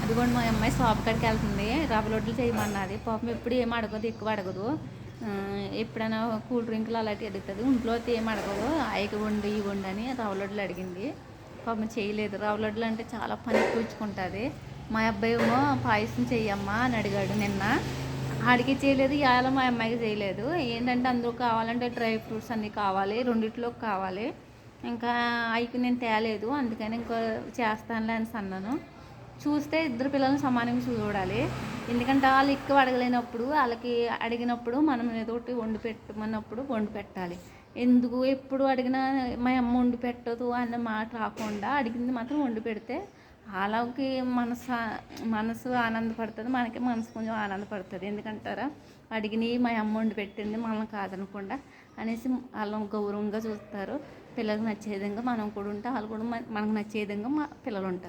అదిగోండి మా అమ్మాయి షాప్ కాడికి వెళ్తుంది. రవ్వ లడ్డులు చేయమన్నది. పాపం ఎప్పుడు ఏం అడగదు, ఎక్కువ అడగదు. ఎప్పుడైనా కూల్ డ్రింకులు అలాంటివి అడుగుతుంది. ఇంట్లో అయితే ఏం అడగదు. అవి వండి ఇవి వండి అని రవ్వ లడ్డులు అడిగింది. పాపం చేయలేదు. రవ్వ లడ్డులు అంటే చాలా పని కూర్చుకుంటుంది. మా అబ్బాయి ఏమో పాయసం చెయ్యమ్మా అని అడిగాడు నిన్న. ఆడికి చేయలేదు, ఇవాళ మా అమ్మాయికి చేయలేదు. ఏంటంటే అందులో కావాలంటే డ్రై ఫ్రూట్స్ అన్నీ కావాలి, రెండిట్లోకి కావాలి. ఇంకా అవి నేను తేలేదు, అందుకని ఇంకా చేస్తానులే అని అన్నాను. చూస్తే ఇద్దరు పిల్లల్ని సమానంగా చూడాలి. ఎందుకంటే వాళ్ళు ఎక్కువ అడగలేనప్పుడు, వాళ్ళకి అడిగినప్పుడు మనం ఏదో ఒకటి వండి పెట్టమన్నప్పుడు వండి పెట్టాలి. ఎందుకు ఎప్పుడు అడిగినా మా అమ్మ వండి పెట్టదు అన్న మాట రాకుండా అడిగింది మాత్రం వండి పెడితే వాళ్ళకి మనసు ఆనందపడుతుంది, మనకి మనసు కొంచెం ఆనందపడుతుంది. ఎందుకంటారా, అడిగినవి మా అమ్మ వండి పెట్టింది మనల్ని కాదనకుండా అనేసి వాళ్ళు గౌరవంగా చూస్తారు. పిల్లలకు నచ్చే విధంగా మనం కూడా ఉంటే వాళ్ళు కూడా మనకు నచ్చే విధంగా మా పిల్లలు ఉంటారు.